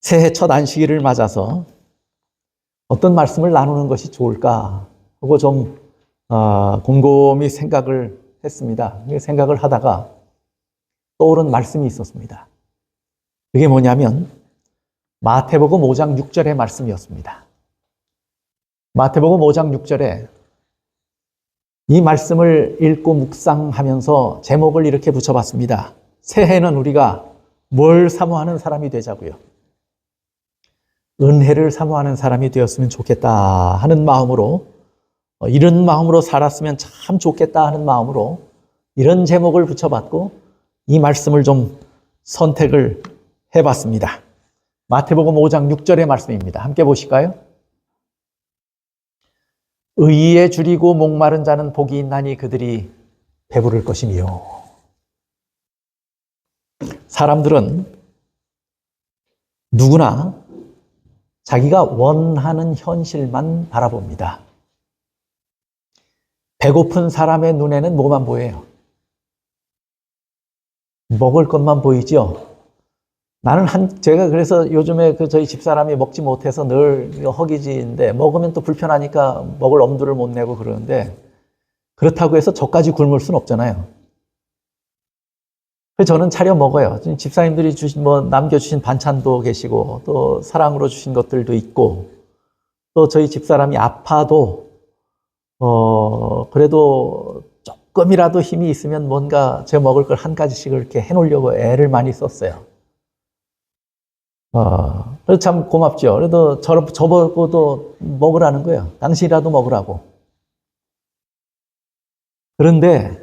새해 첫 안식일을 맞아서 어떤 말씀을 나누는 것이 좋을까 하고 좀 곰곰이 생각을 했습니다. 생각을 하다가 떠오른 말씀이 있었습니다. 그게 뭐냐면 마태복음 5장 6절의 말씀이었습니다. 마태복음 5장 6절에 이 말씀을 읽고 묵상하면서 제목을 이렇게 붙여봤습니다. 새해는 우리가 뭘 사모하는 사람이 되자고요. 은혜를 사모하는 사람이 되었으면 좋겠다 하는 마음으로, 이런 마음으로 살았으면 참 좋겠다 하는 마음으로 이런 제목을 붙여봤고 이 말씀을 좀 선택을 해봤습니다. 마태복음 5장 6절의 말씀입니다. 함께 보실까요? 의에 줄이고 목마른 자는 복이 있나니 그들이 배부를 것이며. 사람들은 누구나 자기가 원하는 현실만 바라봅니다. 배고픈 사람의 눈에는 뭐만 보여요? 먹을 것만 보이죠? 제가 그래서 요즘에 저희 집사람이 먹지 못해서 늘 허기지인데 먹으면 또 불편하니까 먹을 엄두를 못 내고 그러는데 그렇다고 해서 저까지 굶을 수는 없잖아요. 그래서 저는 차려 먹어요. 집사님들이 남겨주신 반찬도 계시고 또 사랑으로 주신 것들도 있고 또 저희 집사람이 아파도 그래도 조금이라도 힘이 있으면 뭔가 제 먹을 걸 한 가지씩 이렇게 해놓으려고 애를 많이 썼어요. 그래서 참 고맙죠. 그래도 저보고도 먹으라는 거예요. 당신이라도 먹으라고. 그런데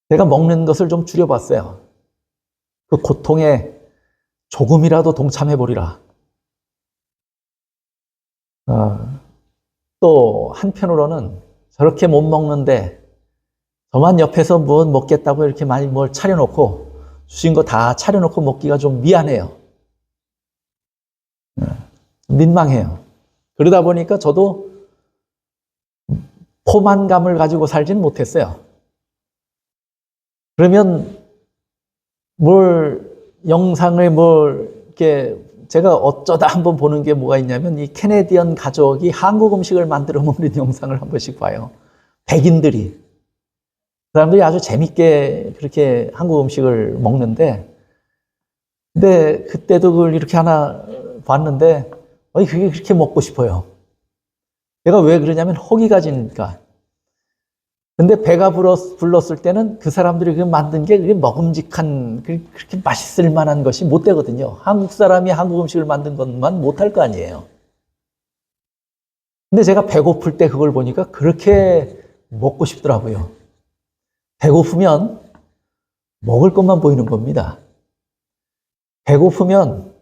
제가 먹는 것을 좀 줄여봤어요. 그 고통에 조금이라도 동참해보리라. 또 한편으로는 저렇게 못 먹는데 저만 옆에서 뭐 먹겠다고 이렇게 많이 뭘 차려놓고 주신 거 다 차려놓고 먹기가 좀 미안해요. 민망해요. 그러다 보니까 저도 포만감을 가지고 살지는 못했어요. 그러면 영상을 이렇게 제가 어쩌다 한번 보는 게 뭐가 있냐면 이 캐네디언 가족이 한국 음식을 만들어 먹는 영상을 한 번씩 봐요. 백인들이. 사람들이 아주 재밌게 그렇게 한국 음식을 먹는데, 근데 그때도 그걸 이렇게 하나 봤는데, 그게 그렇게 먹고 싶어요. 내가 왜 그러냐면 허기가 지니까. 근데 배가 불렀을 때는 그 사람들이 만든 게 그게 먹음직한, 그렇게 맛있을 만한 것이 못 되거든요. 한국 사람이 한국 음식을 만든 것만 못할 거 아니에요. 근데 제가 배고플 때 그걸 보니까 그렇게 먹고 싶더라고요. 배고프면 먹을 것만 보이는 겁니다. 배고프면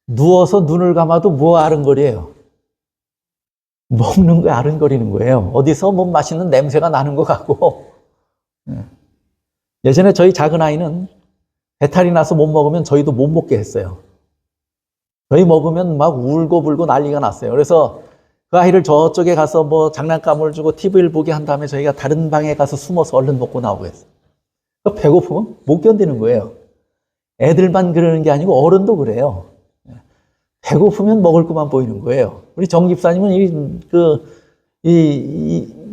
누워서 눈을 감아도 뭐 아른거려요? 먹는 거 아른거리는 거예요. 어디서 맛있는 냄새가 나는 것 같고. 예전에 저희 작은 아이는 배탈이 나서 못 먹으면 저희도 못 먹게 했어요. 저희 먹으면 막 울고 불고 난리가 났어요. 그래서 그 아이를 저쪽에 가서 장난감을 주고 TV를 보게 한 다음에 저희가 다른 방에 가서 숨어서 얼른 먹고 나오고 했어요. 배고프면 못 견디는 거예요. 애들만 그러는 게 아니고 어른도 그래요. 배고프면 먹을 것만 보이는 거예요. 우리 정 집사님은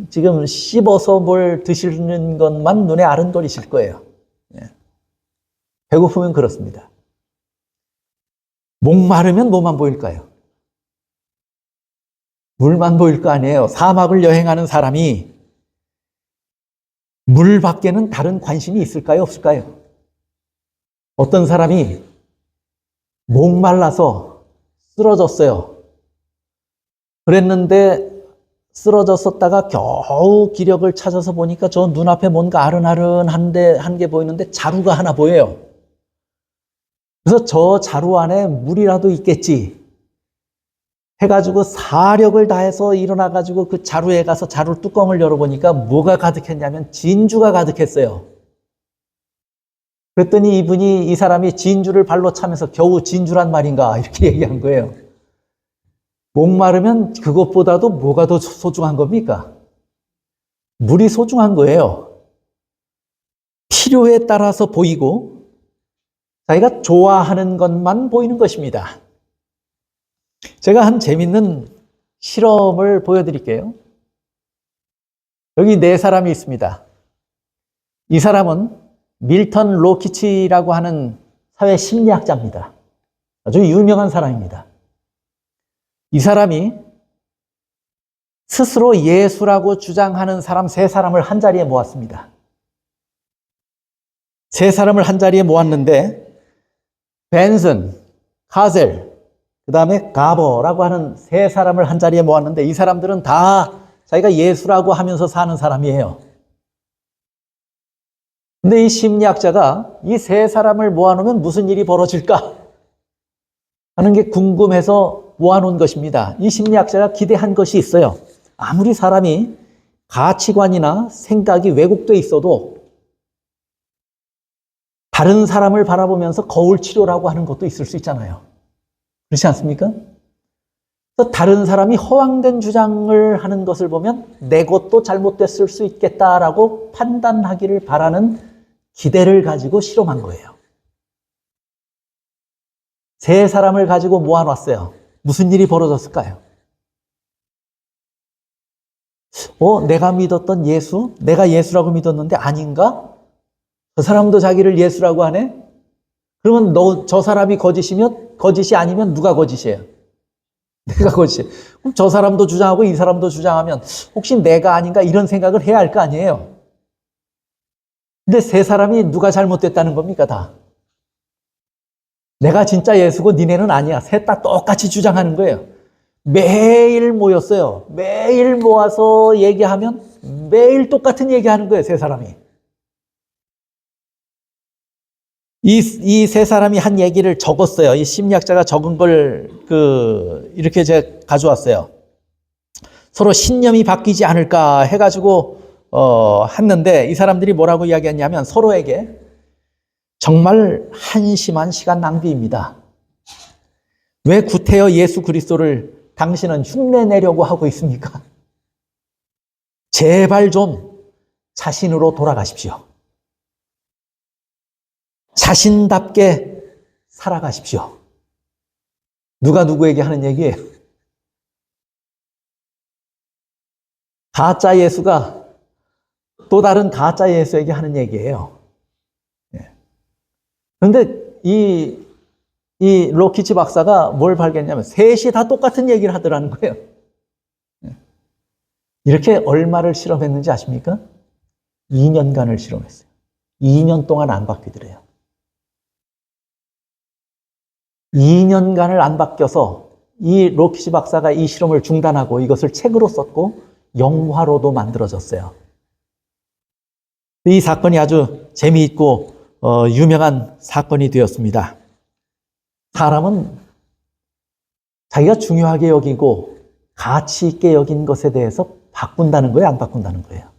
지금 씹어서 뭘 드시는 것만 눈에 아른거리실 거예요. 배고프면 그렇습니다. 목마르면 뭐만 보일까요? 물만 보일 거 아니에요. 사막을 여행하는 사람이 물 밖에는 다른 관심이 있을까요? 없을까요? 어떤 사람이 목말라서 쓰러졌어요. 그랬는데 쓰러졌었다가 겨우 기력을 찾아서 보니까 저 눈앞에 뭔가 아른아른한 게 보이는데 자루가 하나 보여요. 그래서 저 자루 안에 물이라도 있겠지 해가지고 사력을 다해서 일어나가지고 그 자루에 가서 자루 뚜껑을 열어보니까 뭐가 가득했냐면 진주가 가득했어요. 그랬더니 이 사람이 진주를 발로 차면서 겨우 진주란 말인가 이렇게 얘기한 거예요. 목마르면 그것보다도 뭐가 더 소중한 겁니까? 물이 소중한 거예요. 필요에 따라서 보이고 자기가 좋아하는 것만 보이는 것입니다. 제가 한 재밌는 실험을 보여드릴게요. 여기 네 사람이 있습니다. 이 사람은 밀턴 로키치라고 하는 사회 심리학자입니다. 아주 유명한 사람입니다. 이 사람이 스스로 예수라고 주장하는 사람 세 사람을 한 자리에 모았습니다. 세 사람을 한 자리에 모았는데 벤슨, 카셀, 그 다음에 가버라고 하는 세 사람을 한 자리에 모았는데 이 사람들은 다 자기가 예수라고 하면서 사는 사람이에요. 근데 이 심리학자가 이 세 사람을 모아놓으면 무슨 일이 벌어질까 하는 게 궁금해서 모아놓은 것입니다. 이 심리학자가 기대한 것이 있어요. 아무리 사람이 가치관이나 생각이 왜곡돼 있어도 다른 사람을 바라보면서 거울 치료라고 하는 것도 있을 수 있잖아요. 그렇지 않습니까? 그래서 다른 사람이 허황된 주장을 하는 것을 보면 내 것도 잘못됐을 수 있겠다라고 판단하기를 바라는 기대를 가지고 실험한 거예요. 세 사람을 가지고 모아놨어요. 무슨 일이 벌어졌을까요? 내가 믿었던 예수? 내가 예수라고 믿었는데 아닌가? 저 사람도 자기를 예수라고 하네? 그러면 저 사람이 거짓이 아니면 누가 거짓이에요? 내가 거짓이에요. 그럼 저 사람도 주장하고 이 사람도 주장하면 혹시 내가 아닌가 이런 생각을 해야 할 거 아니에요? 근데 세 사람이 누가 잘못됐다는 겁니까, 다? 내가 진짜 예수고 니네는 아니야. 셋 다 똑같이 주장하는 거예요. 매일 모였어요. 매일 모아서 얘기하면 매일 똑같은 얘기하는 거예요, 세 사람이. 이 세 사람이 한 얘기를 적었어요. 이 심리학자가 적은 걸 이렇게 제가 가져왔어요. 서로 신념이 바뀌지 않을까 해가지고 했는데 이 사람들이 뭐라고 이야기했냐면 서로에게 정말 한심한 시간 낭비입니다. 왜 구태여 예수 그리스도를 당신은 흉내내려고 하고 있습니까? 제발 좀 자신으로 돌아가십시오. 자신답게 살아가십시오. 누가 누구에게 하는 얘기예요? 가짜 예수가 또 다른 가짜 예수에게 하는 얘기예요. 그런데 이 로키치 박사가 뭘 발견했냐면 셋이 다 똑같은 얘기를 하더라는 거예요. 이렇게 얼마를 실험했는지 아십니까? 2년간을 실험했어요. 2년 동안 안 바뀌더래요. 2년간을 안 바뀌어서 이 로키치 박사가 이 실험을 중단하고 이것을 책으로 썼고 영화로도 만들어졌어요. 이 사건이 아주 재미있고 유명한 사건이 되었습니다. 사람은 자기가 중요하게 여기고 가치 있게 여긴 것에 대해서 바꾼다는 거예요, 안 바꾼다는 거예요?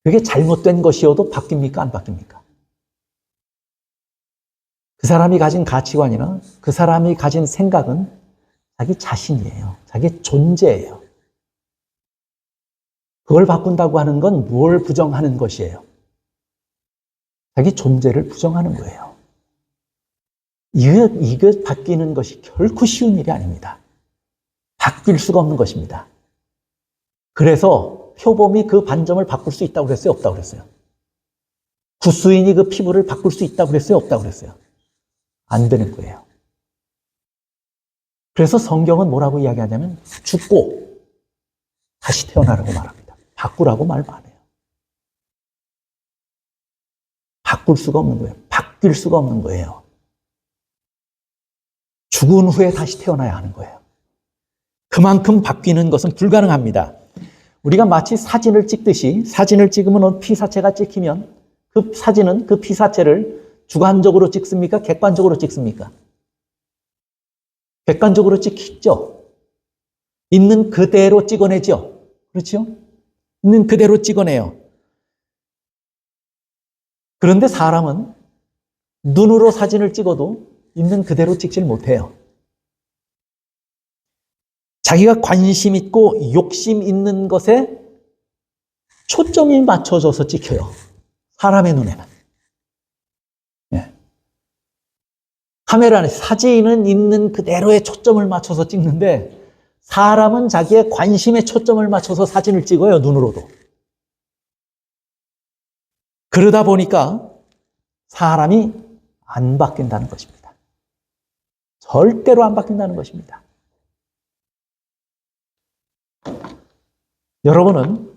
그게 잘못된 것이어도 바뀝니까, 안 바뀝니까? 그 사람이 가진 가치관이나 그 사람이 가진 생각은 자기 자신이에요. 자기 존재예요. 그걸 바꾼다고 하는 건 뭘 부정하는 것이에요? 자기 존재를 부정하는 거예요. 이거 바뀌는 것이 결코 쉬운 일이 아닙니다. 바뀔 수가 없는 것입니다. 그래서 표범이 그 반점을 바꿀 수 있다고 그랬어요? 없다고 그랬어요? 구스인이 그 피부를 바꿀 수 있다고 그랬어요? 없다고 그랬어요? 안 되는 거예요. 그래서 성경은 뭐라고 이야기하냐면 죽고 다시 태어나라고 말합니다. 바꾸라고 말 안 해요. 바꿀 수가 없는 거예요. 바뀔 수가 없는 거예요. 죽은 후에 다시 태어나야 하는 거예요. 그만큼 바뀌는 것은 불가능합니다. 우리가 마치 사진을 찍듯이 사진을 찍으면 피사체가 찍히면 그 사진은 그 피사체를 주관적으로 찍습니까? 객관적으로 찍습니까? 객관적으로 찍히죠. 있는 그대로 찍어내죠. 그렇죠? 있는 그대로 찍어내요. 그런데 사람은 눈으로 사진을 찍어도 있는 그대로 찍질 못해요. 자기가 관심 있고 욕심 있는 것에 초점이 맞춰져서 찍혀요. 사람의 눈에는. 예. 카메라는 사진은 있는 그대로의 초점을 맞춰서 찍는데 사람은 자기의 관심에 초점을 맞춰서 사진을 찍어요, 눈으로도. 그러다 보니까 사람이 안 바뀐다는 것입니다. 절대로 안 바뀐다는 것입니다. 여러분은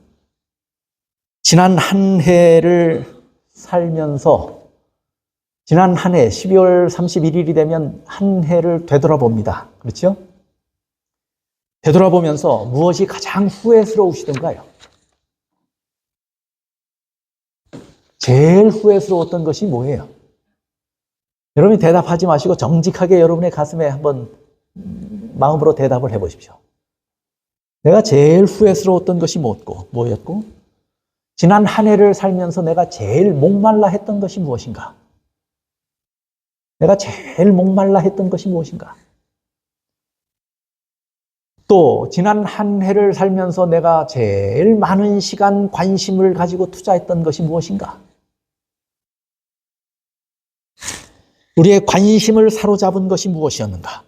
지난 한 해를 살면서 지난 한 해 12월 31일이 되면 한 해를 되돌아봅니다. 그렇죠? 되돌아보면서 무엇이 가장 후회스러우시던가요? 제일 후회스러웠던 것이 뭐예요? 여러분이 대답하지 마시고 정직하게 여러분의 가슴에 한번 마음으로 대답을 해보십시오. 내가 제일 후회스러웠던 것이 뭐였고 지난 한 해를 살면서 내가 제일 목말라 했던 것이 무엇인가? 내가 제일 목말라 했던 것이 무엇인가? 또 지난 한 해를 살면서 내가 제일 많은 시간, 관심을 가지고 투자했던 것이 무엇인가? 우리의 관심을 사로잡은 것이 무엇이었는가?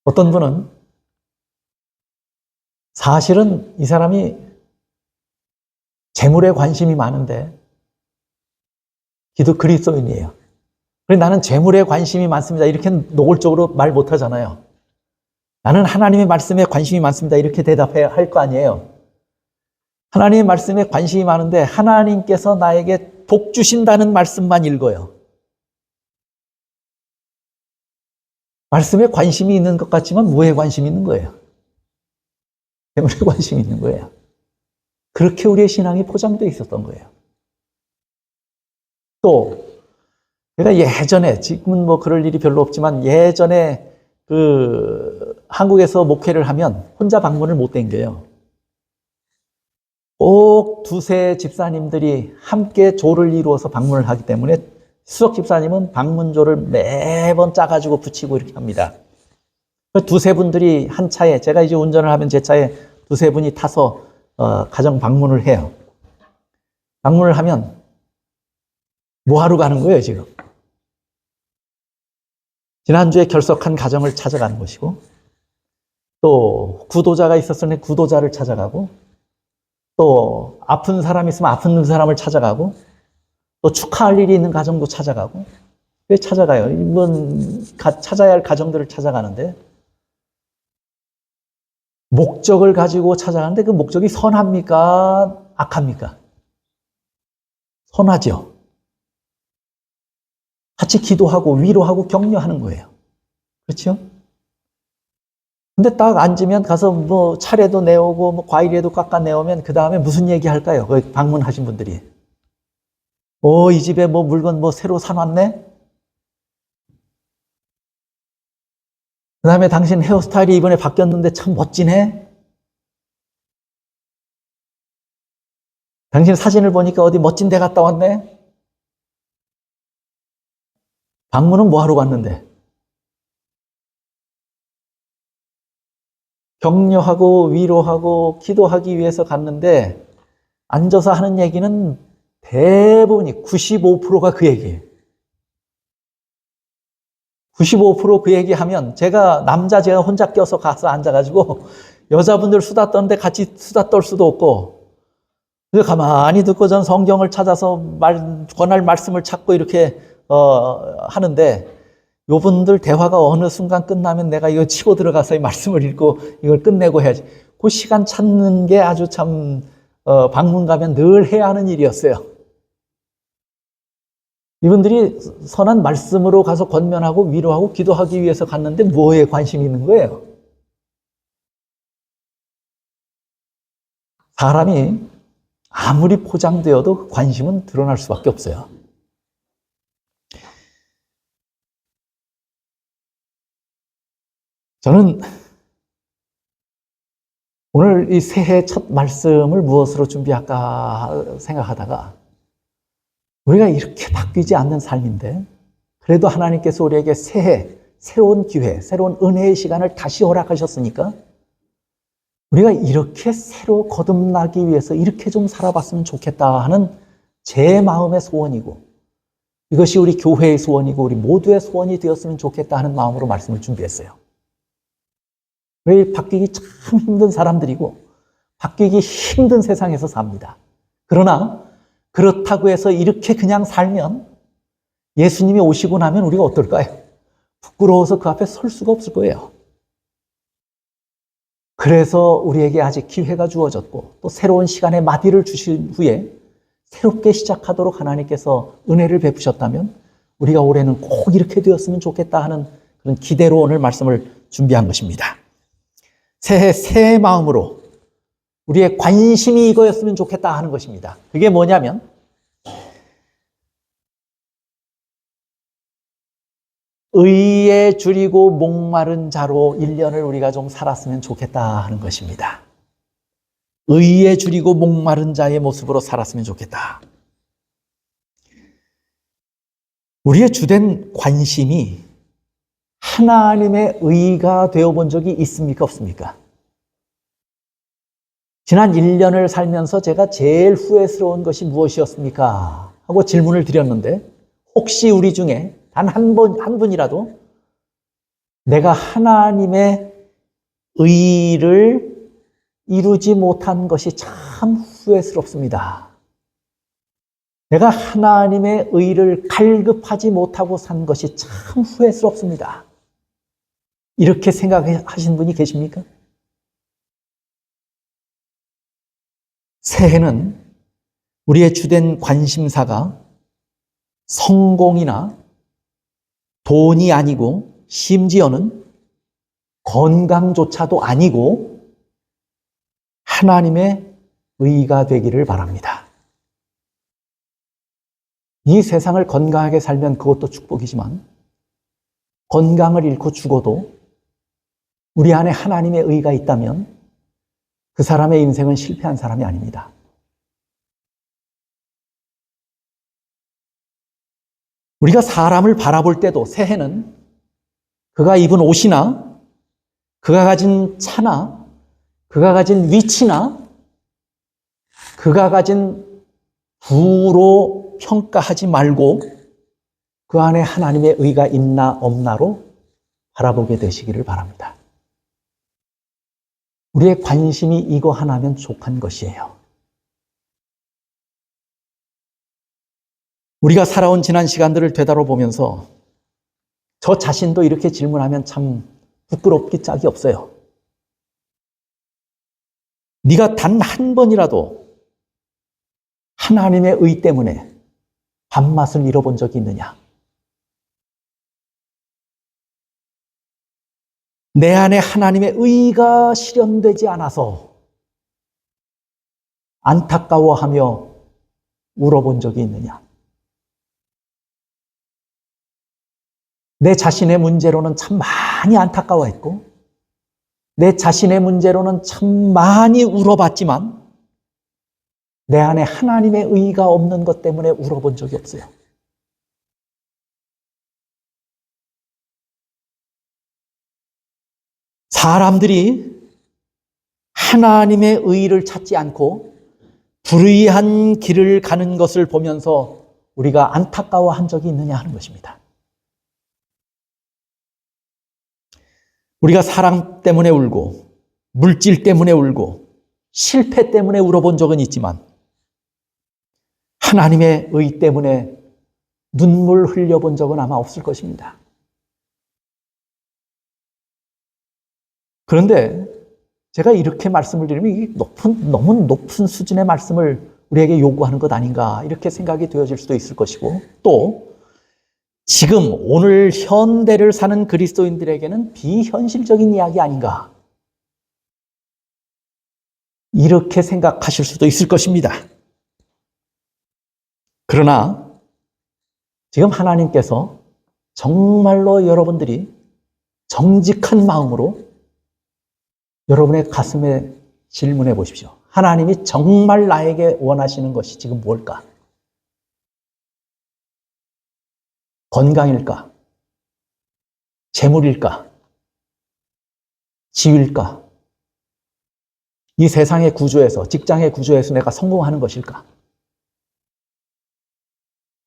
어떤 분은 사실은 이 사람이 재물에 관심이 많은데 기도 그리스도인이에요. 그래서 나는 재물에 관심이 많습니다. 이렇게 노골적으로 말 못하잖아요. 나는 하나님의 말씀에 관심이 많습니다. 이렇게 대답해야 할 거 아니에요. 하나님의 말씀에 관심이 많은데 하나님께서 나에게 복 주신다는 말씀만 읽어요. 말씀에 관심이 있는 것 같지만 뭐에 관심이 있는 거예요? 재물에 관심이 있는 거예요. 그렇게 우리의 신앙이 포장되어 있었던 거예요. 또 내가 예전에, 지금은 뭐 그럴 일이 별로 없지만 예전에 한국에서 목회를 하면 혼자 방문을 못 댕겨요. 꼭 두세 집사님들이 함께 조를 이루어서 방문을 하기 때문에 수석 집사님은 방문조를 매번 짜가지고 붙이고 이렇게 합니다. 두세 분들이 한 차에, 제가 이제 운전을 하면 제 차에 두세 분이 타서 가정 방문을 해요. 방문을 하면 뭐 하러 가는 거예요, 지금? 지난주에 결석한 가정을 찾아가는 것이고, 또 구도자가 있었으니 구도자를 찾아가고, 또 아픈 사람이 있으면 아픈 사람을 찾아가고, 또 축하할 일이 있는 가정도 찾아가고, 왜 찾아가요? 이번 찾아야 할 가정들을 찾아가는데, 목적을 가지고 찾아가는데 그 목적이 선합니까? 악합니까? 선하죠. 같이 기도하고 위로하고 격려하는 거예요. 그렇죠? 근데 딱 앉으면 가서 뭐 차례도 내오고 뭐 과일에도 깎아 내오면 그 다음에 무슨 얘기 할까요? 거기 방문하신 분들이. 이 집에 뭐 물건 뭐 새로 사놨네? 그 다음에 당신 헤어스타일이 이번에 바뀌었는데 참 멋지네? 당신 사진을 보니까 어디 멋진 데 갔다 왔네? 방문은 뭐 하러 갔는데? 격려하고 위로하고 기도하기 위해서 갔는데 앉아서 하는 얘기는 대부분이 95%가 그 얘기예요. 95% 그 얘기하면 제가 혼자 껴서 가서 앉아가지고 여자분들 수다 떠는데 같이 수다 떨 수도 없고 그래서 가만히 듣고 전 성경을 찾아서 권할 말씀을 찾고 이렇게 하는데 요분들 대화가 어느 순간 끝나면 내가 이거 치고 들어가서 이 말씀을 읽고 이걸 끝내고 해야지. 그 시간 찾는 게 아주 참 방문 가면 늘 해야 하는 일이었어요. 이분들이 선한 말씀으로 가서 권면하고 위로하고 기도하기 위해서 갔는데 뭐에 관심이 있는 거예요? 사람이 아무리 포장되어도 관심은 드러날 수밖에 없어요. 저는 오늘 이 새해 첫 말씀을 무엇으로 준비할까 생각하다가 우리가 이렇게 바뀌지 않는 삶인데 그래도 하나님께서 우리에게 새해, 새로운 기회, 새로운 은혜의 시간을 다시 허락하셨으니까 우리가 이렇게 새로 거듭나기 위해서 이렇게 좀 살아봤으면 좋겠다 하는 제 마음의 소원이고 이것이 우리 교회의 소원이고 우리 모두의 소원이 되었으면 좋겠다 하는 마음으로 말씀을 준비했어요. 매일 바뀌기 참 힘든 사람들이고 바뀌기 힘든 세상에서 삽니다. 그러나 그렇다고 해서 이렇게 그냥 살면 예수님이 오시고 나면 우리가 어떨까요? 부끄러워서 그 앞에 설 수가 없을 거예요. 그래서 우리에게 아직 기회가 주어졌고 또 새로운 시간의 마디를 주신 후에 새롭게 시작하도록 하나님께서 은혜를 베푸셨다면 우리가 올해는 꼭 이렇게 되었으면 좋겠다 하는 그런 기대로 오늘 말씀을 준비한 것입니다. 새해 새 마음으로 우리의 관심이 이거였으면 좋겠다 하는 것입니다. 그게 뭐냐면 의에 줄이고 목마른 자로 1년을 우리가 좀 살았으면 좋겠다 하는 것입니다. 의에 줄이고 목마른 자의 모습으로 살았으면 좋겠다. 우리의 주된 관심이 하나님의 의가 되어본 적이 있습니까? 없습니까? 지난 1년을 살면서 제가 제일 후회스러운 것이 무엇이었습니까? 하고 질문을 드렸는데 혹시 우리 중에 단 한 분이라도 내가 하나님의 의를 이루지 못한 것이 참 후회스럽습니다. 내가 하나님의 의를 갈급하지 못하고 산 것이 참 후회스럽습니다. 이렇게 생각하신 분이 계십니까? 새해는 우리의 주된 관심사가 성공이나 돈이 아니고 심지어는 건강조차도 아니고 하나님의 의가 되기를 바랍니다. 이 세상을 건강하게 살면 그것도 축복이지만 건강을 잃고 죽어도 우리 안에 하나님의 의가 있다면 그 사람의 인생은 실패한 사람이 아닙니다. 우리가 사람을 바라볼 때도 새해는 그가 입은 옷이나 그가 가진 차나 그가 가진 위치나 그가 가진 부로 평가하지 말고 그 안에 하나님의 의가 있나 없나로 바라보게 되시기를 바랍니다. 우리의 관심이 이거 하나면 족한 것이에요. 우리가 살아온 지난 시간들을 되돌아보면서 저 자신도 이렇게 질문하면 참 부끄럽기 짝이 없어요. 네가 단 한 번이라도 하나님의 의 때문에 밥맛을 잃어본 적이 있느냐? 내 안에 하나님의 의가 실현되지 않아서 안타까워하며 울어본 적이 있느냐? 내 자신의 문제로는 참 많이 안타까워했고 내 자신의 문제로는 참 많이 울어봤지만 내 안에 하나님의 의가 없는 것 때문에 울어본 적이 없어요. 사람들이 하나님의 의를 찾지 않고 불의한 길을 가는 것을 보면서 우리가 안타까워한 적이 있느냐 하는 것입니다. 우리가 사랑 때문에 울고 물질 때문에 울고 실패 때문에 울어본 적은 있지만 하나님의 의 때문에 눈물 흘려본 적은 아마 없을 것입니다. 그런데 제가 이렇게 말씀을 드리면 이게 너무 높은 수준의 말씀을 우리에게 요구하는 것 아닌가 이렇게 생각이 되어질 수도 있을 것이고 또 지금 오늘 현대를 사는 그리스도인들에게는 비현실적인 이야기 아닌가 이렇게 생각하실 수도 있을 것입니다. 그러나 지금 하나님께서 정말로 여러분들이 정직한 마음으로 여러분의 가슴에 질문해 보십시오. 하나님이 정말 나에게 원하시는 것이 지금 뭘까? 건강일까? 재물일까? 지위일까? 이 세상의 구조에서, 직장의 구조에서 내가 성공하는 것일까?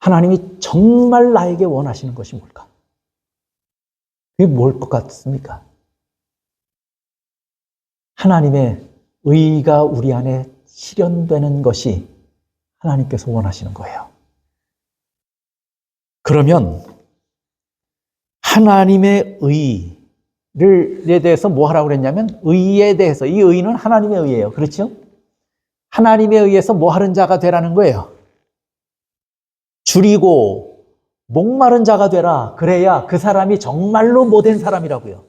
하나님이 정말 나에게 원하시는 것이 뭘까? 그게 뭘 것 같습니까? 하나님의 의가 우리 안에 실현되는 것이 하나님께서 원하시는 거예요. 그러면 하나님의 의에 대해서 뭐 하라고 그랬냐면, 의에 대해서, 이 의는 하나님의 의예요. 그렇죠? 하나님에 의해서 뭐 하는 자가 되라는 거예요. 줄이고 목마른 자가 되라. 그래야 그 사람이 정말로 못된 사람이라고요.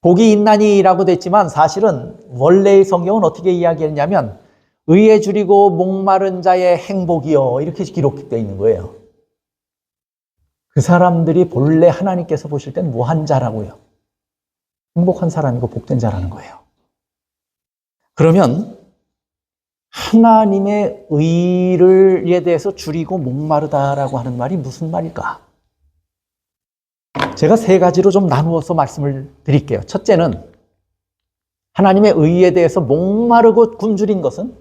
복이 있나니라고 됐지만 사실은 원래의 성경은 어떻게 이야기했냐면, 의에 줄이고 목마른 자의 행복이요, 이렇게 기록되어 있는 거예요. 그 사람들이 본래 하나님께서 보실 땐 뭐한 자라고요? 행복한 사람이고 복된 자라는 거예요. 그러면 하나님의 의에 대해서 줄이고 목마르다라고 하는 말이 무슨 말일까? 제가 세 가지로 좀 나누어서 말씀을 드릴게요. 첫째는, 하나님의 의에 대해서 목마르고 굶주린 것은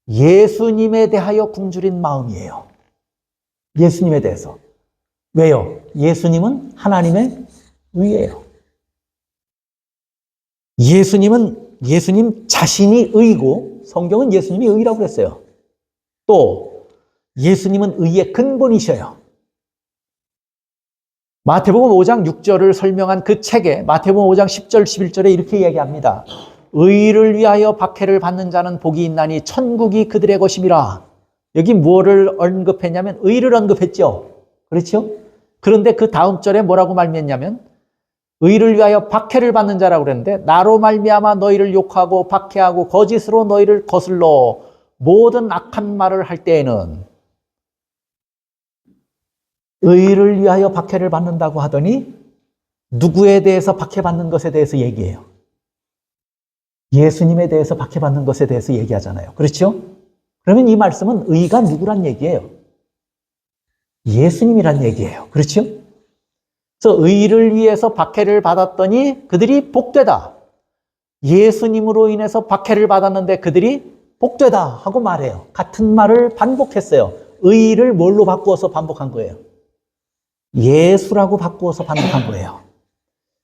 예수님에 대하여 굶주린 마음이에요. 예수님에 대해서. 왜요? 예수님은 하나님의 의예요. 예수님 자신이 의고, 성경은 예수님이 의라고 그랬어요. 또 예수님은 의의 근본이셔요. 마태복음 5장 6절을 설명한 그 책에 마태복음 5장 10절 11절에 이렇게 이야기합니다. 의를 위하여 박해를 받는 자는 복이 있나니 천국이 그들의 것임이라. 여기 무엇을 언급했냐면 의를 언급했죠. 그렇죠? 그런데 그 다음 절에 뭐라고 말미암냐면, 의를 위하여 박해를 받는 자라고 그랬는데, 나로 말미암아 너희를 욕하고 박해하고 거짓으로 너희를 거슬러 모든 악한 말을 할 때에는, 의를 위하여 박해를 받는다고 하더니 누구에 대해서 박해받는 것에 대해서 얘기해요? 예수님에 대해서 박해받는 것에 대해서 얘기하잖아요. 그렇죠? 그러면 이 말씀은 의가 누구란 얘기예요? 예수님이란 얘기예요. 그렇죠? 그래서 의를 위해서 박해를 받았더니 그들이 복되다. 예수님으로 인해서 박해를 받았는데 그들이 복되다 하고 말해요. 같은 말을 반복했어요. 의를 뭘로 바꾸어서 반복한 거예요? 예수라고 바꾸어서 반복한 거예요.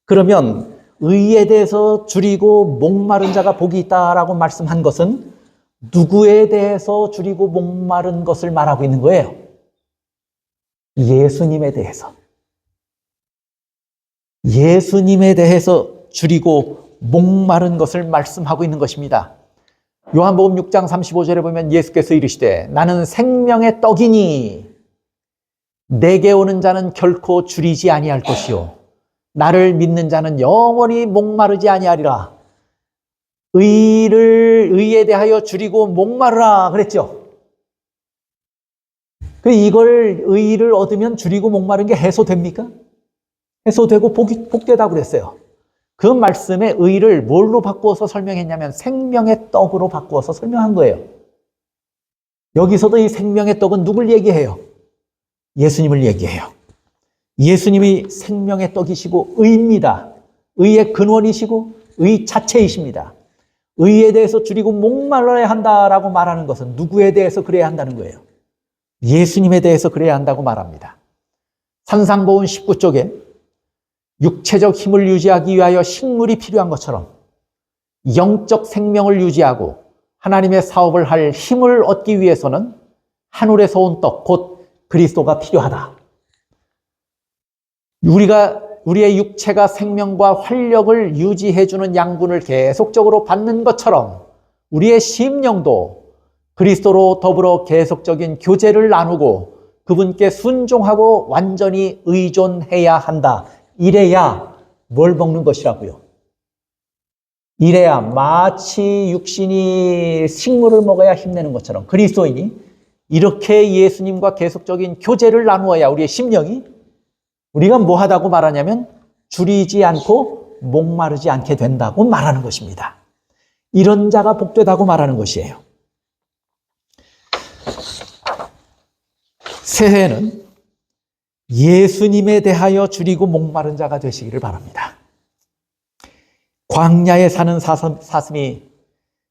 그러면 의에 대해서 줄이고 목마른 자가 복이 있다라고 말씀한 것은 누구에 대해서 줄이고 목마른 것을 말하고 있는 거예요? 예수님에 대해서. 예수님에 대해서 줄이고 목마른 것을 말씀하고 있는 것입니다. 요한복음 6장 35절에 보면 예수께서 이르시되 나는 생명의 떡이니 내게 오는 자는 결코 줄이지 아니할 것이요 나를 믿는 자는 영원히 목마르지 아니하리라. 의에 대하여 줄이고 목마르라 그랬죠. 이걸 의를 얻으면 줄이고 목마른 게 해소됩니까? 해소되고 복되다고 그랬어요. 그 말씀에 의를 뭘로 바꾸어서 설명했냐면 생명의 떡으로 바꾸어서 설명한 거예요. 여기서도 이 생명의 떡은 누굴 얘기해요? 예수님을 얘기해요. 예수님이 생명의 떡이시고 의입니다. 의의 근원이시고 의 자체이십니다. 의에 대해서 줄이고 목말라야 한다라고 말하는 것은 누구에 대해서 그래야 한다는 거예요? 예수님에 대해서 그래야 한다고 말합니다. 산상보훈 19쪽에 육체적 힘을 유지하기 위하여 식물이 필요한 것처럼 영적 생명을 유지하고 하나님의 사업을 할 힘을 얻기 위해서는 하늘에서 온 떡, 곧 그리스도가 필요하다. 우리의 육체가 생명과 활력을 유지해주는 양분을 계속적으로 받는 것처럼 우리의 심령도 그리스도로 더불어 계속적인 교제를 나누고 그분께 순종하고 완전히 의존해야 한다. 이래야 뭘 먹는 것이라고요? 이래야 마치 육신이 식물을 먹어야 힘내는 것처럼 그리스도인이 이렇게 예수님과 계속적인 교제를 나누어야 우리의 심령이 우리가 뭐하다고 말하냐면 줄이지 않고 목마르지 않게 된다고 말하는 것입니다. 이런 자가 복되다고 말하는 것이에요. 새해에는 예수님에 대하여 줄이고 목마른 자가 되시기를 바랍니다. 광야에 사는 사슴이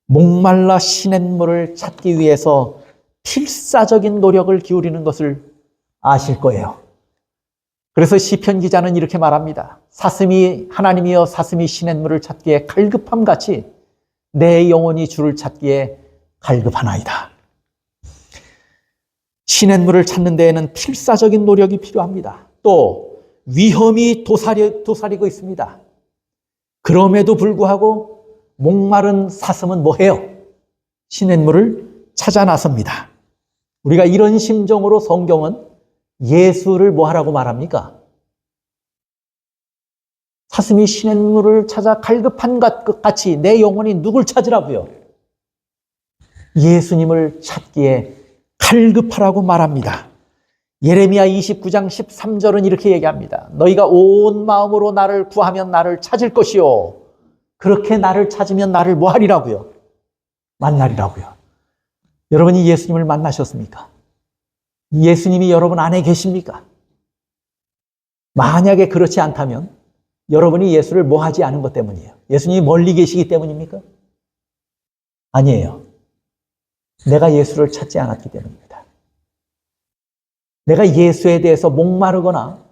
목말라 시냇물을 찾기 위해서 필사적인 노력을 기울이는 것을 아실 거예요. 그래서 시편 기자는 이렇게 말합니다. 사슴이 하나님이여 사슴이 시냇물을 찾기에 갈급함 같이 내 영혼이 주를 찾기에 갈급하나이다. 시냇물을 찾는 데에는 필사적인 노력이 필요합니다. 또 위험이 도사리고 있습니다. 그럼에도 불구하고 목마른 사슴은 뭐해요? 시냇물을 찾아 나섭니다. 우리가 이런 심정으로 성경은 예수를 뭐하라고 말합니까? 사슴이 시냇물을 찾아 갈급한 것 같이 내 영혼이 누굴 찾으라고요? 예수님을 찾기에 갈급하라고 말합니다. 예레미야 29장 13절은 이렇게 얘기합니다. 너희가 온 마음으로 나를 구하면 나를 찾을 것이요. 그렇게 나를 찾으면 나를 뭐하리라고요? 만나리라고요. 여러분이 예수님을 만나셨습니까? 예수님이 여러분 안에 계십니까? 만약에 그렇지 않다면 여러분이 예수를 뭐하지 않은 것 때문이에요. 예수님이 멀리 계시기 때문입니까? 아니에요. 내가 예수를 찾지 않았기 때문입니다. 내가 예수에 대해서 목마르거나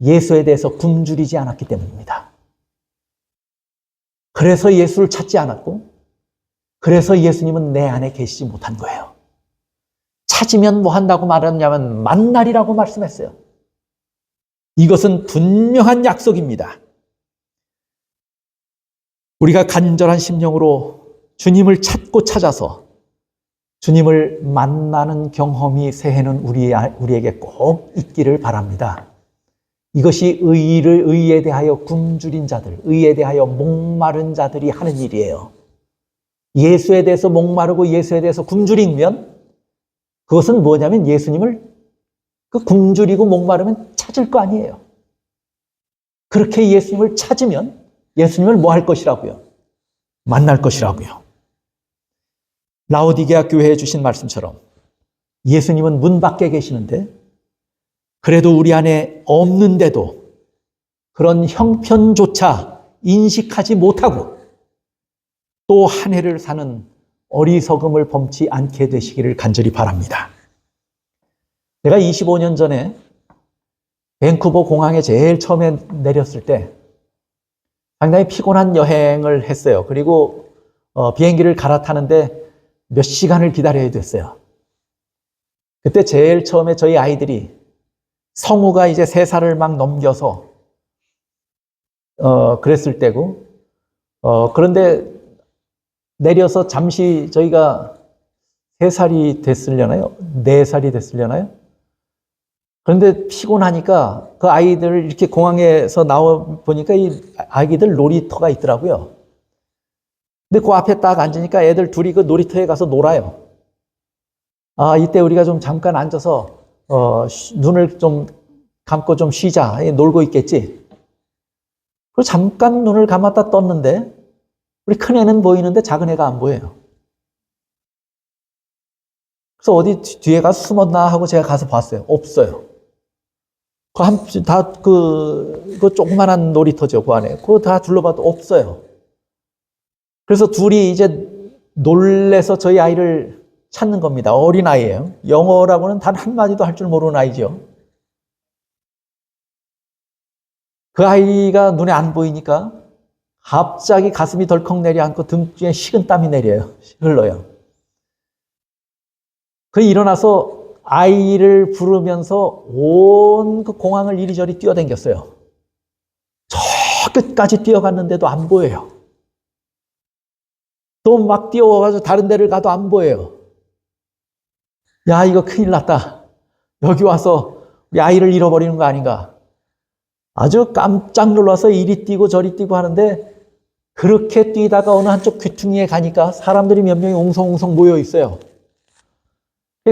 예수에 대해서 굶주리지 않았기 때문입니다. 그래서 예수를 찾지 않았고 그래서 예수님은 내 안에 계시지 못한 거예요. 찾으면 뭐 한다고 말했냐면 만나리라고 말씀했어요. 이것은 분명한 약속입니다. 우리가 간절한 심령으로 주님을 찾고 찾아서 주님을 만나는 경험이 새해는 우리에게 꼭 있기를 바랍니다. 이것이 의에 대하여 굶주린 자들, 의에 대하여 목마른 자들이 하는 일이에요. 예수에 대해서 목마르고 예수에 대해서 굶주리면 그것은 뭐냐면 예수님을 그 굶주리고 목마르면 찾을 거 아니에요. 그렇게 예수님을 찾으면 예수님을 뭐 할 것이라고요? 만날 것이라고요. 라오디게아 교회에 주신 말씀처럼 예수님은 문 밖에 계시는데 그래도 우리 안에 없는데도 그런 형편조차 인식하지 못하고 또 한 해를 사는 어리석음을 범치 않게 되시기를 간절히 바랍니다. 제가 25년 전에 밴쿠버 공항에 제일 처음에 내렸을 때 상당히 피곤한 여행을 했어요. 그리고 비행기를 갈아타는데 몇 시간을 기다려야 됐어요. 그때 제일 처음에 저희 아이들이 성우가 이제 3살을 막 넘겨서 그랬을 때고 그런데 내려서 잠시 저희가 3살이 됐으려나요? 4살이 됐으려나요? 그런데 피곤하니까 그 아이들 이렇게 공항에서 나와 보니까 이 아기들 놀이터가 있더라고요. 근데 그 앞에 딱 앉으니까 애들 둘이 그 놀이터에 가서 놀아요. 아, 이때 우리가 좀 잠깐 앉아서 눈을 좀 감고 좀 쉬자. 놀고 있겠지. 그리고 잠깐 눈을 감았다 떴는데 우리 큰애는 보이는데 작은애가 안 보여요. 그래서 어디 뒤에 가서 숨었나 하고 제가 가서 봤어요. 없어요. 그 조그만한 놀이터죠, 그 안에. 그거 다 둘러봐도 없어요. 그래서 둘이 이제 놀래서 저희 아이를 찾는 겁니다. 어린아이예요. 영어라고는 단 한마디도 할 줄 모르는 아이죠. 그 아이가 눈에 안 보이니까 갑자기 가슴이 덜컥 내려앉고 등 뒤에 식은땀이 흘러요. 그 일어나서 아이를 부르면서 온 그 공항을 이리저리 뛰어다녔어요. 저 끝까지 뛰어갔는데도 안 보여요. 또 막 뛰어와가지고 다른 데를 가도 안 보여요. 야, 이거 큰일 났다. 여기 와서 우리 아이를 잃어버리는 거 아닌가. 아주 깜짝 놀라서 이리 뛰고 저리 뛰고 하는데 그렇게 뛰다가 어느 한쪽 귀퉁이에 가니까 사람들이 몇 명이 웅성웅성 모여 있어요.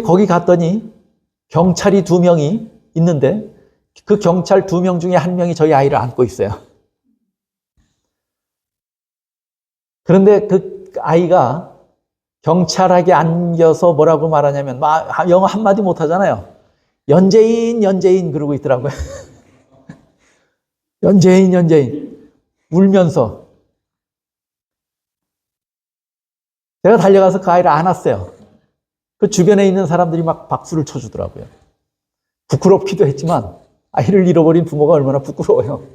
거기 갔더니 경찰이 2명이 있는데 그 경찰 2명 중에 1명이 저희 아이를 안고 있어요. 그런데 그 아이가 경찰에게 안겨서 뭐라고 말하냐면 영어 한마디 못하잖아요. 연재인 그러고 있더라고요. 연재인 울면서 제가 달려가서 그 아이를 안았어요. 그 주변에 있는 사람들이 막 박수를 쳐주더라고요. 부끄럽기도 했지만 아이를 잃어버린 부모가 얼마나 부끄러워요.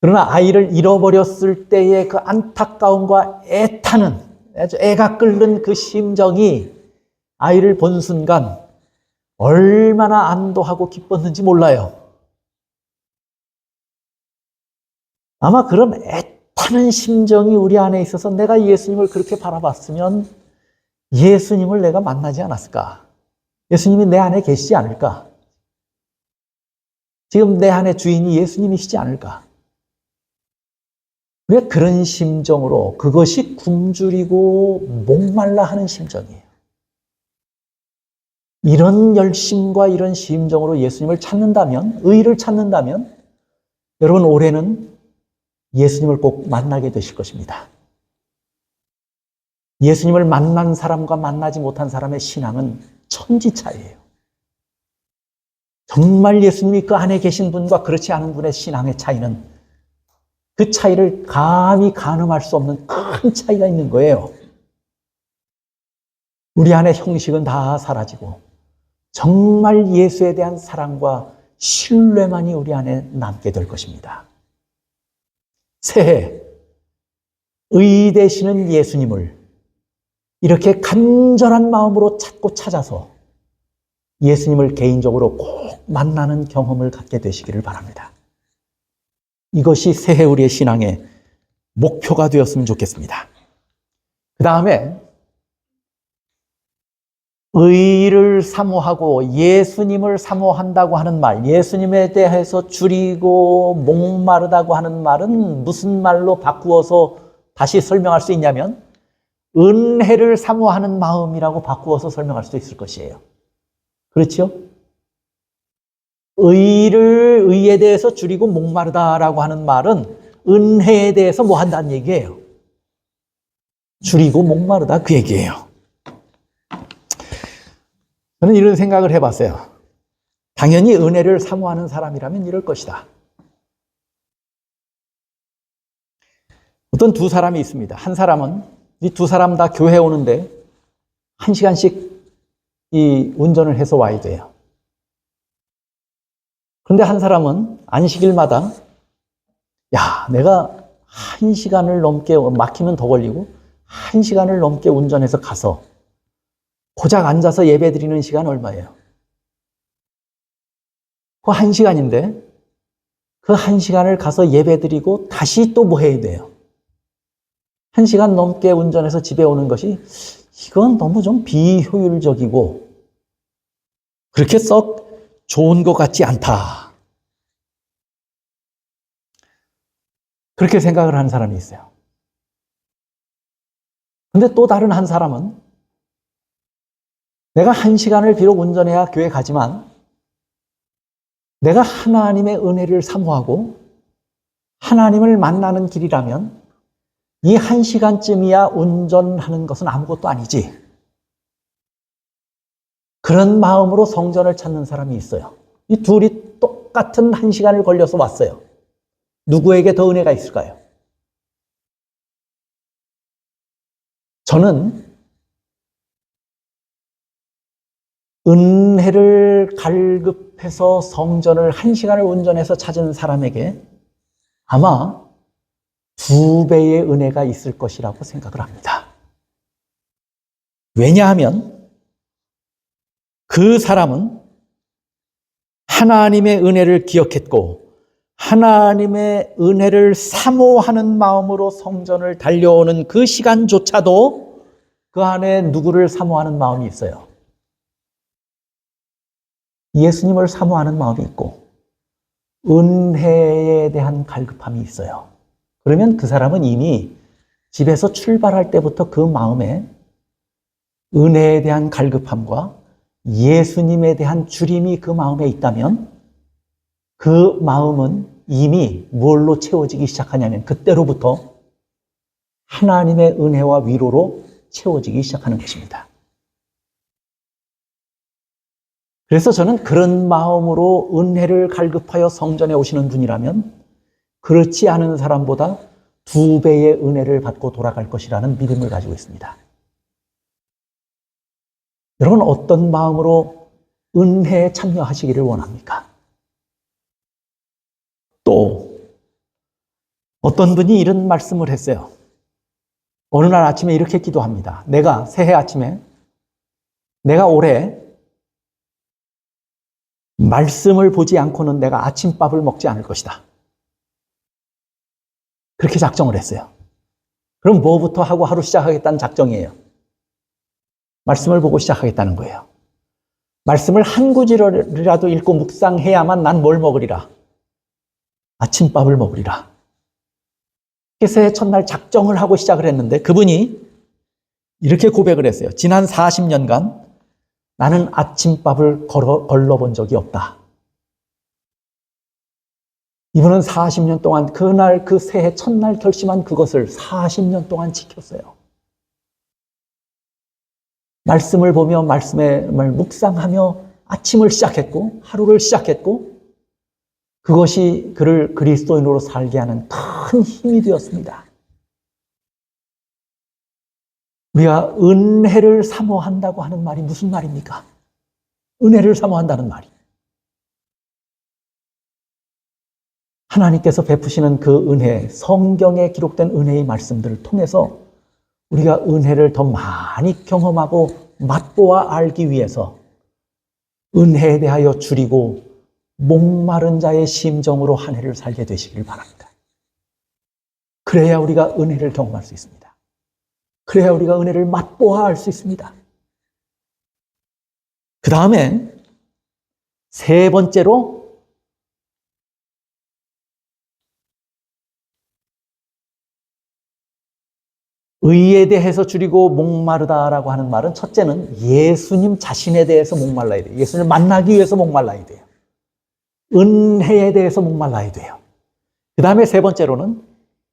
그러나 아이를 잃어버렸을 때의 그 안타까움과 애타는, 아주 애가 끓는 그 심정이 아이를 본 순간 얼마나 안도하고 기뻤는지 몰라요. 아마 그런 애타는 심정이 우리 안에 있어서 내가 예수님을 그렇게 바라봤으면 예수님을 내가 만나지 않았을까? 예수님이 내 안에 계시지 않을까? 지금 내 안에 주인이 예수님이시지 않을까? 왜 그런 심정으로, 그것이 굶주리고 목말라 하는 심정이에요. 이런 열심과 이런 심정으로 예수님을 찾는다면, 의를 찾는다면 여러분 올해는 예수님을 꼭 만나게 되실 것입니다. 예수님을 만난 사람과 만나지 못한 사람의 신앙은 천지 차이예요. 정말 예수님이 그 안에 계신 분과 그렇지 않은 분의 신앙의 차이는, 그 차이를 감히 가늠할 수 없는 큰 차이가 있는 거예요. 우리 안에 형식은 다 사라지고 정말 예수에 대한 사랑과 신뢰만이 우리 안에 남게 될 것입니다. 새해 의 되시는 예수님을 이렇게 간절한 마음으로 찾고 찾아서 예수님을 개인적으로 꼭 만나는 경험을 갖게 되시기를 바랍니다. 이것이 새해 우리의 신앙의 목표가 되었으면 좋겠습니다. 그 다음에 의를 사모하고 예수님을 사모한다고 하는 말, 예수님에 대해서 줄이고 목마르다고 하는 말은 무슨 말로 바꾸어서 다시 설명할 수 있냐면 은혜를 사모하는 마음이라고 바꾸어서 설명할 수도 있을 것이에요. 그렇죠? 의에 대해서 줄이고 목마르다라고 하는 말은 은혜에 대해서 뭐 한다는 얘기예요. 줄이고 목마르다 그 얘기예요. 저는 이런 생각을 해봤어요. 당연히 은혜를 사모하는 사람이라면 이럴 것이다. 어떤 두 사람이 있습니다. 한 사람은 이 두 사람 다 교회 오는데 1시간씩 이 운전을 해서 와야 돼요. 그런데 한 사람은 안식일마다 내가 1시간을 넘게, 막히면 더 걸리고 1시간을 넘게 운전해서 가서 고작 앉아서 예배 드리는 시간 얼마예요? 그 1시간인데 그 1시간을 가서 예배 드리고 다시 또 뭐 해야 돼요? 1시간 넘게 운전해서 집에 오는 것이, 이건 너무 좀 비효율적이고 그렇게 썩 좋은 것 같지 않다. 그렇게 생각을 하는 사람이 있어요. 근데 또 다른 한 사람은 내가 1시간을 비록 운전해야 교회 가지만 내가 하나님의 은혜를 사모하고 하나님을 만나는 길이라면 이 1시간쯤이야 운전하는 것은 아무것도 아니지. 그런 마음으로 성전을 찾는 사람이 있어요. 이 둘이 똑같은 1시간을 걸려서 왔어요. 누구에게 더 은혜가 있을까요? 저는 은혜를 갈급해서 성전을 1시간을 운전해서 찾은 사람에게 아마 2배의 은혜가 있을 것이라고 생각을 합니다. 왜냐하면 그 사람은 하나님의 은혜를 기억했고 하나님의 은혜를 사모하는 마음으로 성전을 달려오는 그 시간조차도 그 안에 누구를 사모하는 마음이 있어요. 예수님을 사모하는 마음이 있고 은혜에 대한 갈급함이 있어요. 그러면 그 사람은 이미 집에서 출발할 때부터 그 마음에 은혜에 대한 갈급함과 예수님에 대한 주림이 그 마음에 있다면 그 마음은 이미 뭘로 채워지기 시작하냐면 그때로부터 하나님의 은혜와 위로로 채워지기 시작하는 것입니다. 그래서 저는 그런 마음으로 은혜를 갈급하여 성전에 오시는 분이라면 그렇지 않은 사람보다 2배의 은혜를 받고 돌아갈 것이라는 믿음을 가지고 있습니다. 여러분 어떤 마음으로 은혜에 참여하시기를 원합니까? 또 어떤 분이 이런 말씀을 했어요. 어느 날 아침에 이렇게 기도합니다. 내가 새해 아침에 내가 올해 말씀을 보지 않고는 내가 아침밥을 먹지 않을 것이다. 그렇게 작정을 했어요. 그럼 뭐부터 하고 하루 시작하겠다는 작정이에요. 말씀을 보고 시작하겠다는 거예요. 말씀을 한 구절이라도 읽고 묵상해야만 난 뭘 먹으리라? 아침밥을 먹으리라. 새해 첫날 작정을 하고 시작을 했는데 그분이 이렇게 고백을 했어요. 지난 40년간 나는 아침밥을 걸러본 적이 없다. 이분은 40년 동안 그날 그 새해 첫날 결심한 그것을 40년 동안 지켰어요. 말씀을 보며 말씀을 묵상하며 아침을 시작했고 하루를 시작했고 그것이 그를 그리스도인으로 살게 하는 큰 힘이 되었습니다. 우리가 은혜를 사모한다고 하는 말이 무슨 말입니까? 은혜를 사모한다는 말이 하나님께서 베푸시는 그 은혜, 성경에 기록된 은혜의 말씀들을 통해서 우리가 은혜를 더 많이 경험하고 맛보아 알기 위해서 은혜에 대하여 줄이고 목마른 자의 심정으로 한 해를 살게 되시길 바랍니다. 그래야 우리가 은혜를 경험할 수 있습니다. 그래야 우리가 은혜를 맛보아 알 수 있습니다. 그 다음에 세 번째로 의에 대해서 줄이고 목마르다라고 하는 말은 첫째는 예수님 자신에 대해서 목말라야 돼요. 예수님을 만나기 위해서 목말라야 돼요. 은혜에 대해서 목말라야 돼요. 그 다음에 세 번째로는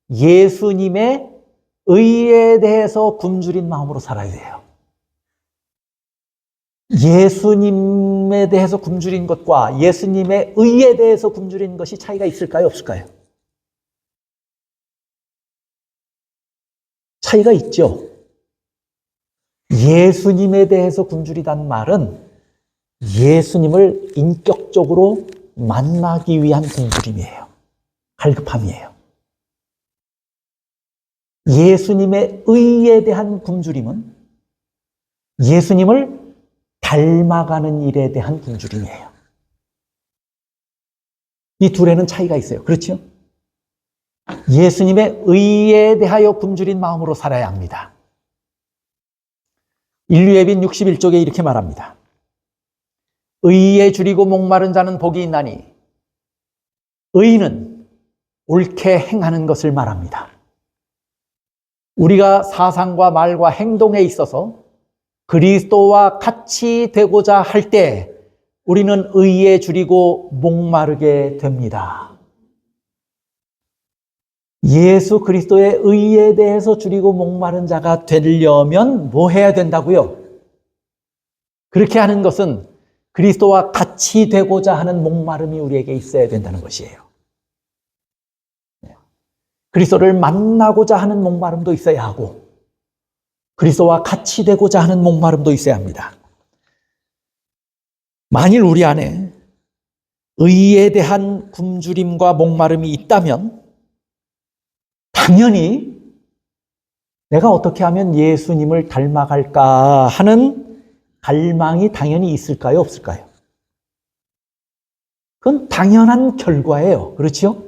예수님의 의에 대해서 굶주린 마음으로 살아야 돼요. 예수님에 대해서 굶주린 것과 예수님의 의에 대해서 굶주린 것이 차이가 있을까요? 없을까요? 차이가 있죠. 예수님에 대해서 굶주리다는 말은 예수님을 인격적으로 만나기 위한 굶주림이에요. 갈급함이에요. 예수님의 의에 대한 굶주림은 예수님을 닮아가는 일에 대한 굶주림이에요. 이 둘에는 차이가 있어요. 그렇죠? 예수님의 의에 대하여 굶주린 마음으로 살아야 합니다. 인류의 빛 61쪽에 이렇게 말합니다. 의에 줄이고 목마른 자는 복이 있나니 의는 옳게 행하는 것을 말합니다. 우리가 사상과 말과 행동에 있어서 그리스도와 같이 되고자 할 때 우리는 의에 줄이고 목마르게 됩니다. 예수 그리스도의 의에 대해서 줄이고 목마른 자가 되려면 뭐 해야 된다고요? 그렇게 하는 것은 그리스도와 같이 되고자 하는 목마름이 우리에게 있어야 된다는 것이에요. 그리스도를 만나고자 하는 목마름도 있어야 하고 그리스도와 같이 되고자 하는 목마름도 있어야 합니다. 만일 우리 안에 의에 대한 굶주림과 목마름이 있다면 당연히 내가 어떻게 하면 예수님을 닮아갈까 하는 갈망이 당연히 있을까요? 없을까요? 그건 당연한 결과예요. 그렇죠?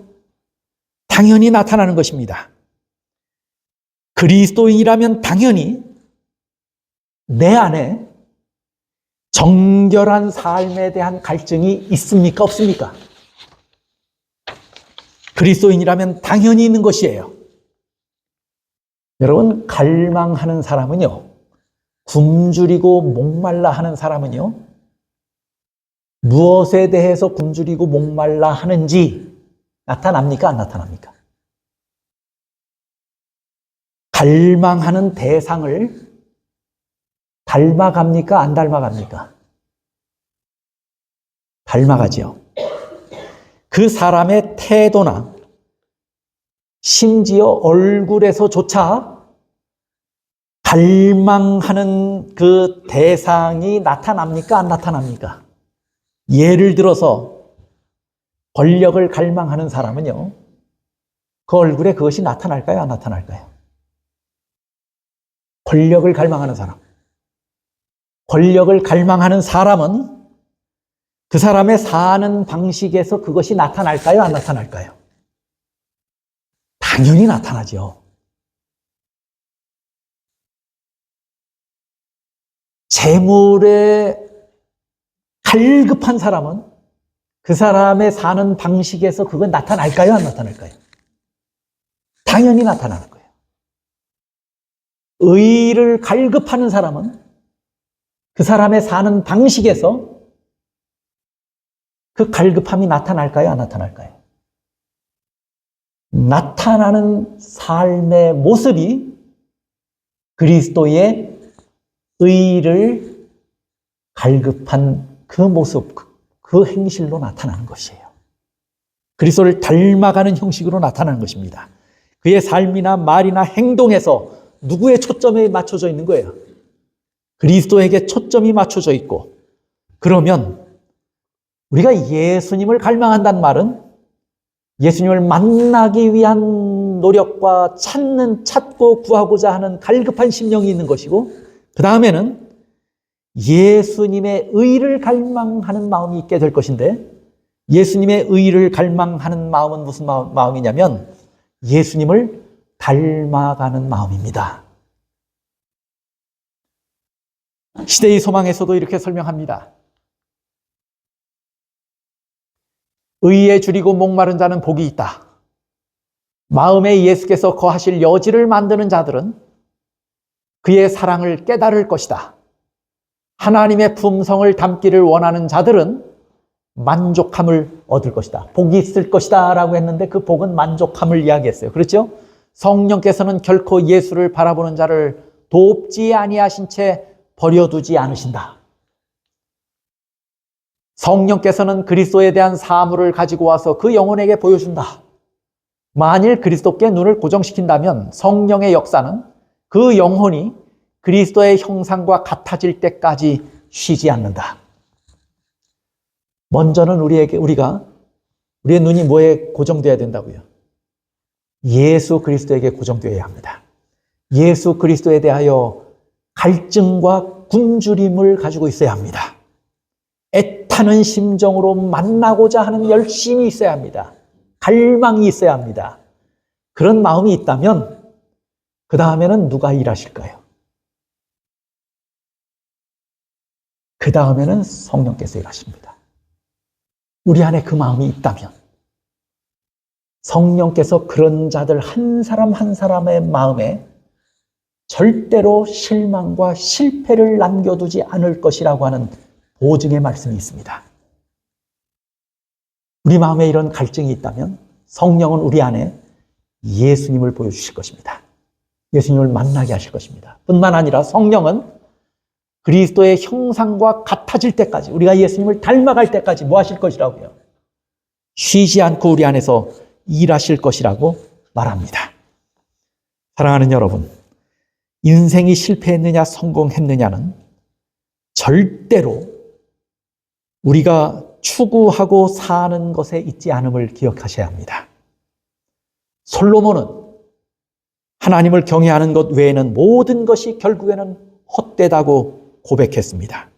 당연히 나타나는 것입니다. 그리스도인이라면 당연히 내 안에 정결한 삶에 대한 갈증이 있습니까? 없습니까? 그리스도인이라면 당연히 있는 것이에요. 여러분, 갈망하는 사람은요, 굶주리고 목말라 하는 사람은요, 무엇에 대해서 굶주리고 목말라 하는지 나타납니까? 안 나타납니까? 갈망하는 대상을 닮아갑니까? 안 닮아갑니까? 닮아가죠. 그 사람의 태도나 심지어 얼굴에서조차 갈망하는 그 대상이 나타납니까? 안 나타납니까? 예를 들어서 권력을 갈망하는 사람은요, 그 얼굴에 그것이 나타날까요? 안 나타날까요? 권력을 갈망하는 사람. 권력을 갈망하는 사람은 그 사람의 사는 방식에서 그것이 나타날까요? 안 나타날까요? 당연히 나타나죠. 재물에 갈급한 사람은 그 사람의 사는 방식에서 그건 나타날까요? 안 나타날까요? 당연히 나타나는 거예요. 의를 갈급하는 사람은 그 사람의 사는 방식에서 그 갈급함이 나타날까요? 안 나타날까요? 나타나는 삶의 모습이 그리스도의 의를 갈급한 그 모습, 그 행실로 나타나는 것이에요. 그리스도를 닮아가는 형식으로 나타나는 것입니다. 그의 삶이나 말이나 행동에서 누구의 초점에 맞춰져 있는 거예요? 그리스도에게 초점이 맞춰져 있고, 그러면 우리가 예수님을 갈망한다는 말은 예수님을 만나기 위한 노력과 찾고 구하고자 하는 갈급한 심령이 있는 것이고, 그 다음에는 예수님의 의를 갈망하는 마음이 있게 될 것인데, 예수님의 의를 갈망하는 마음은 무슨 마음이냐면 예수님을 닮아가는 마음입니다. 시대의 소망에서도 이렇게 설명합니다. 의에 줄이고 목마른 자는 복이 있다. 마음에 예수께서 거하실 여지를 만드는 자들은 그의 사랑을 깨달을 것이다. 하나님의 품성을 담기를 원하는 자들은 만족함을 얻을 것이다. 복이 있을 것이다 라고 했는데 그 복은 만족함을 이야기했어요. 그렇죠? 성령께서는 결코 예수를 바라보는 자를 돕지 아니하신 채 버려두지 않으신다. 성령께서는 그리스도에 대한 사물을 가지고 와서 그 영혼에게 보여준다. 만일 그리스도께 눈을 고정시킨다면 성령의 역사는 그 영혼이 그리스도의 형상과 같아질 때까지 쉬지 않는다. 먼저는 우리의 눈이 뭐에 고정되어야 된다고요? 예수 그리스도에게 고정되어야 합니다. 예수 그리스도에 대하여 갈증과 굶주림을 가지고 있어야 합니다. 애타는 심정으로 만나고자 하는 열심이 있어야 합니다. 갈망이 있어야 합니다. 그런 마음이 있다면 그 다음에는 누가 일하실까요? 그 다음에는 성령께서 일하십니다. 우리 안에 그 마음이 있다면 성령께서 그런 자들 한 사람 한 사람의 마음에 절대로 실망과 실패를 남겨두지 않을 것이라고 하는 보증의 말씀이 있습니다. 우리 마음에 이런 갈증이 있다면 성령은 우리 안에 예수님을 보여주실 것입니다. 예수님을 만나게 하실 것입니다. 뿐만 아니라 성령은 그리스도의 형상과 같아질 때까지, 우리가 예수님을 닮아갈 때까지 뭐 하실 것이라고요? 쉬지 않고 우리 안에서 일하실 것이라고 말합니다. 사랑하는 여러분, 인생이 실패했느냐 성공했느냐는 절대로 우리가 추구하고 사는 것에 있지 않음을 기억하셔야 합니다. 솔로몬은 하나님을 경외하는 것 외에는 모든 것이 결국에는 헛되다고 고백했습니다.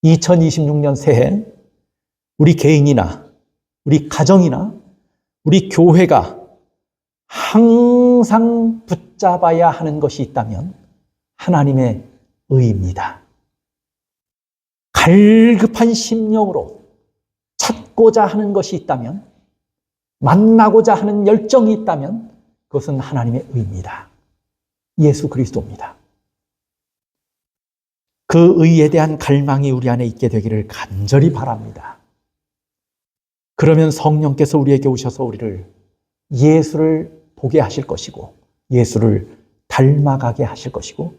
2026년 새해 우리 개인이나 우리 가정이나 우리 교회가 항상 붙잡아야 하는 것이 있다면 하나님의 의입니다. 갈급한 심령으로 찾고자 하는 것이 있다면, 만나고자 하는 열정이 있다면 그것은 하나님의 의입니다. 예수 그리스도입니다. 그 의에 대한 갈망이 우리 안에 있게 되기를 간절히 바랍니다. 그러면 성령께서 우리에게 오셔서 우리를 예수를 보게 하실 것이고 예수를 닮아가게 하실 것이고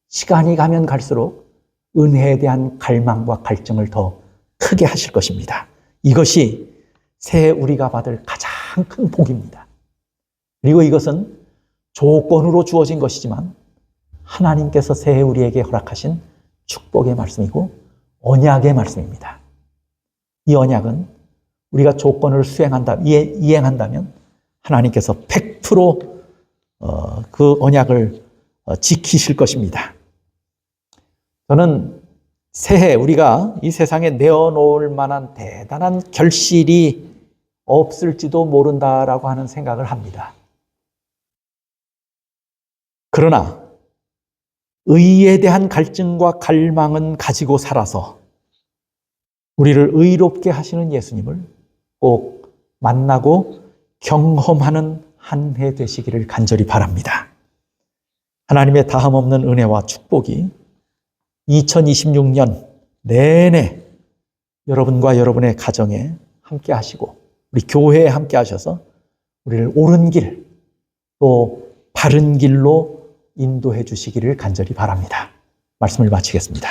시간이 가면 갈수록 은혜에 대한 갈망과 갈증을 더 크게 하실 것입니다. 이것이 새해 우리가 받을 가장 큰 복입니다. 그리고 이것은 조건으로 주어진 것이지만 하나님께서 새해 우리에게 허락하신 축복의 말씀이고 언약의 말씀입니다. 이 언약은 우리가 조건을 이행한다면 하나님께서 100% 언약을 지키실 것입니다. 저는 새해 우리가 이 세상에 내어놓을 만한 대단한 결실이 없을지도 모른다라고 하는 생각을 합니다. 그러나 의에 대한 갈증과 갈망은 가지고 살아서 우리를 의롭게 하시는 예수님을 꼭 만나고 경험하는 한 해 되시기를 간절히 바랍니다. 하나님의 다함없는 은혜와 축복이 2026년 내내 여러분과 여러분의 가정에 함께 하시고 우리 교회에 함께 하셔서 우리를 옳은 길, 또 바른 길로 인도해 주시기를 간절히 바랍니다. 말씀을 마치겠습니다.